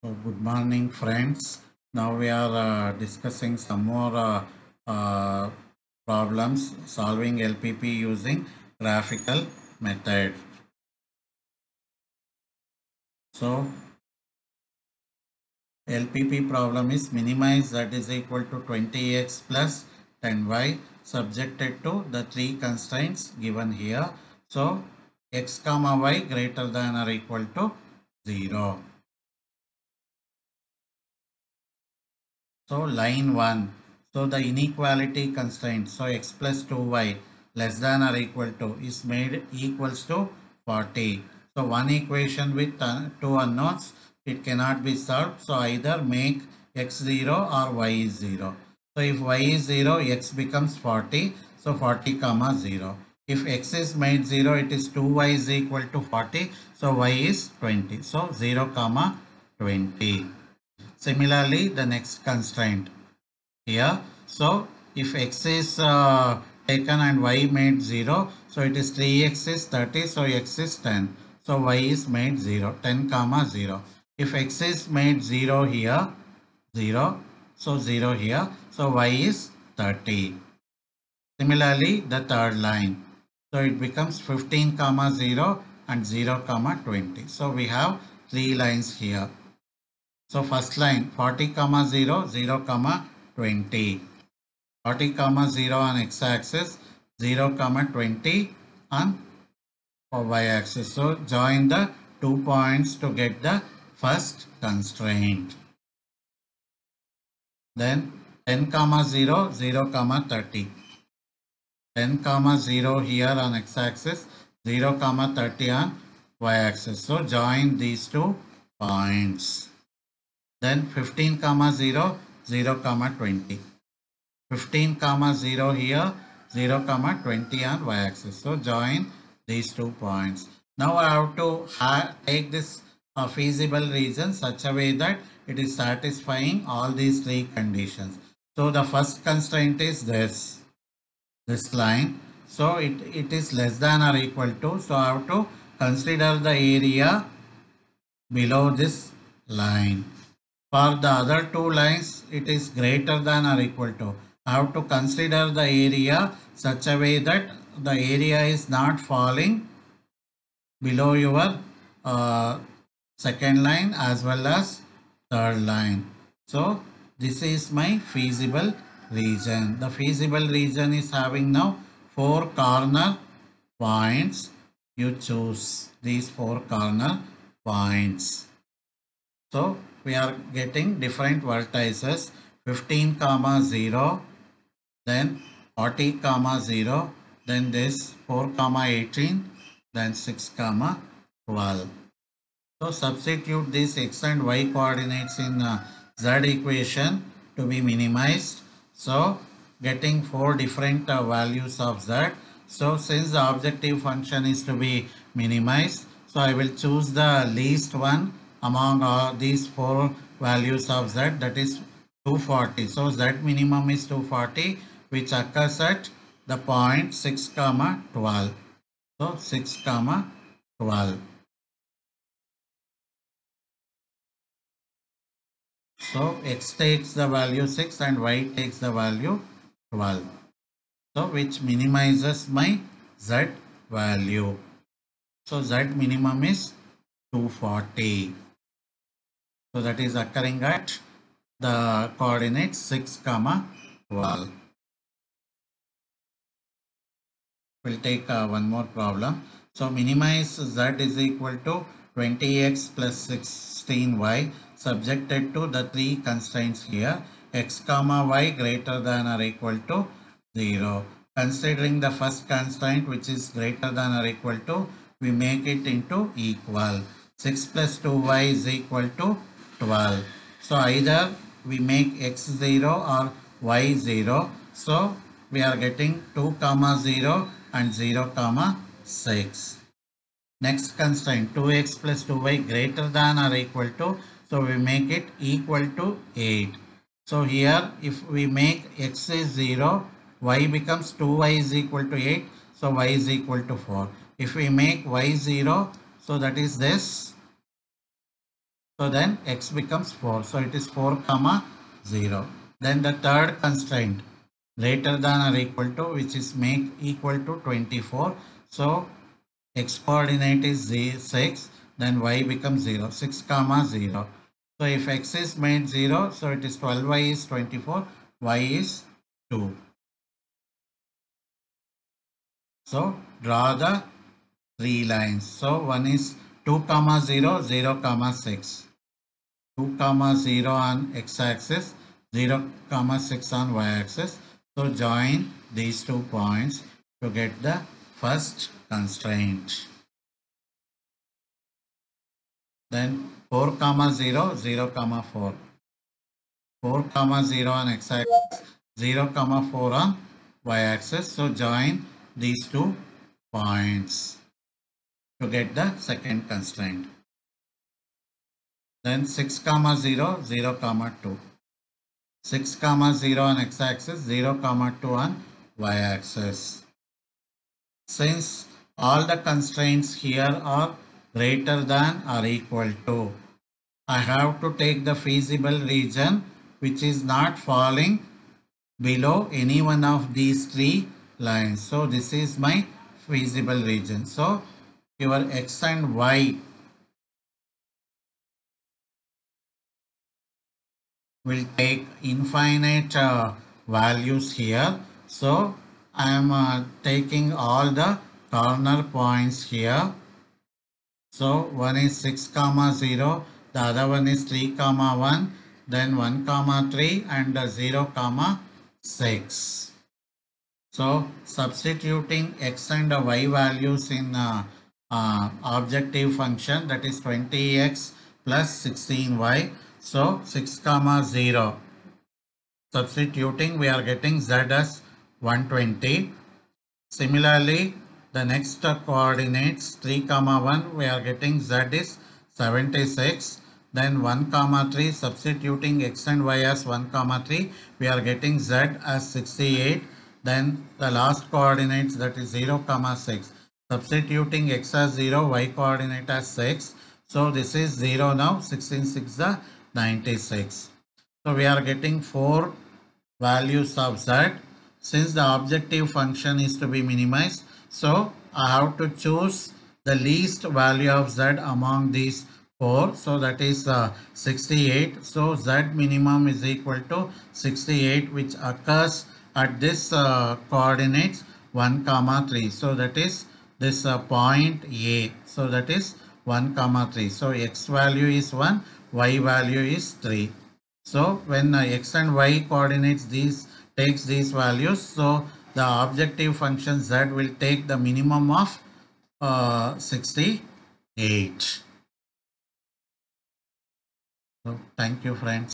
So good morning, friends. Now we are discussing some more problems solving LPP using graphical method. So LPP problem is minimize z is equal to 20x plus 10y subjected to the three constraints given here. So x comma y greater than or equal to 0. So line 1. So the inequality constraint. So x plus 2y less than or equal to is made equals to 40. So one equation with two unknowns, it cannot be solved. So either make x 0 or y is 0. So if y is 0, x becomes 40. So 40 comma 0. If x is made 0, it is 2y is equal to 40. So y is 20. So 0 comma 20. Similarly, the next constraint here. So if x is taken and y made 0, so it is 3x is 30, so x is 10. So y is made 0, 10 comma 0. If x is made 0 here, 0, so 0 here, so y is 30. Similarly, the third line. So it becomes 15 comma 0 and 0 comma 20. So we have three lines here. So first line 40 comma 0, 0 comma 20. 40 comma 0 on x-axis, 0 comma 20 on y-axis. So join the 2 points to get the first constraint. Then 10 comma 0, 0 comma 30. 10 comma 0 here on x-axis, 0 comma 30 on y-axis. So join these 2 points. Then 15 comma 0, 0 comma 20. 15 comma 0 here, 0 comma 20 on y-axis. So join these 2 points. Now I have to take this feasible region such a way that it is satisfying all these 3 conditions. So the first constraint is this line. So it is less than or equal to. So I have to consider the area below this line. For the other 2 lines, it is greater than or equal to. I have to consider the area such a way that the area is not falling below your second line as well as third line. So this is my feasible region. The feasible region is having now 4 corner points. You choose these 4 corner points. So we are getting different vertices 15 comma 0, then 40 comma 0, then this 4 comma 18, then 6 comma 12. So substitute these x and y coordinates in z equation to be minimized. So getting 4 different values of z. So since the objective function is to be minimized, so I will choose the least one among all these 4 values of z, that is 240. So z minimum is 240, which occurs at the point 6 comma 12. So 6 comma 12. So x takes the value 6 and y takes the value 12. So which minimizes my z value. So z minimum is 240. So that is occurring at the coordinates 6 comma 12. We'll take one more problem. So minimize z is equal to 20x plus 16y subjected to the 3 constraints here. X comma y greater than or equal to 0. Considering the first constraint, which is greater than or equal to, we make it into equal. 6 plus 2y is equal to 12. So either we make x 0 or y 0. So we are getting 2 comma 0 and 0 comma 6. Next constraint 2x plus 2y greater than or equal to, so we make it equal to 8. So here if we make x is 0, y becomes 2y is equal to 8, so y is equal to 4. If we make y 0, so that is this, So then x becomes 4. So it is 4 comma 0. Then the third constraint, greater than or equal to, which is make equal to 24. So x coordinate is 6, then y becomes 0, 6 comma 0. So if x is made 0, so it is 12, y is 24, y is 2. So draw the three lines. So one is 2 comma 0, 0 comma 6. 2 comma 0 on x-axis, 0 comma 6 on y-axis. So join these 2 points to get the first constraint. Then 4 comma 0, 0 comma 4. 4 comma 0 on x-axis, 0 comma 4 on y-axis. So join these 2 points to get the second constraint. Then 6 comma 0, 0 comma 2. 6 comma 0 on x-axis, 0 comma 2 on y-axis. Since all the constraints here are greater than or equal to, I have to take the feasible region which is not falling below any one of these three lines. So this is my feasible region. So your x and y will take infinite values here. So I am taking all the corner points here. So one is 6 comma 0, the other one is 3 comma 1, then 1 comma 3 and 0 comma 6. So substituting x and y values in objective function, that is 20x plus 16y. So 6 comma 0. Substituting, we are getting z as 120. Similarly, the next coordinates 3 comma 1, we are getting z is 76. Then 1 comma 3, substituting x and y as 1 comma 3, we are getting z as 68. Then the last coordinates, that is 0 comma 6, substituting x as 0, y coordinate as 6. So this is 0 now, 16 6 the 96. So we are getting 4 values of z. Since the objective function is to be minimized, so I have to choose the least value of z among these 4. So that is 68. So z minimum is equal to 68, which occurs at this coordinates 1 comma 3. So that is this point A. So that is 1 comma 3. So x value is 1, y value is 3. So when x and y coordinates takes these values, so the objective function z will take the minimum of 68. So thank you friends.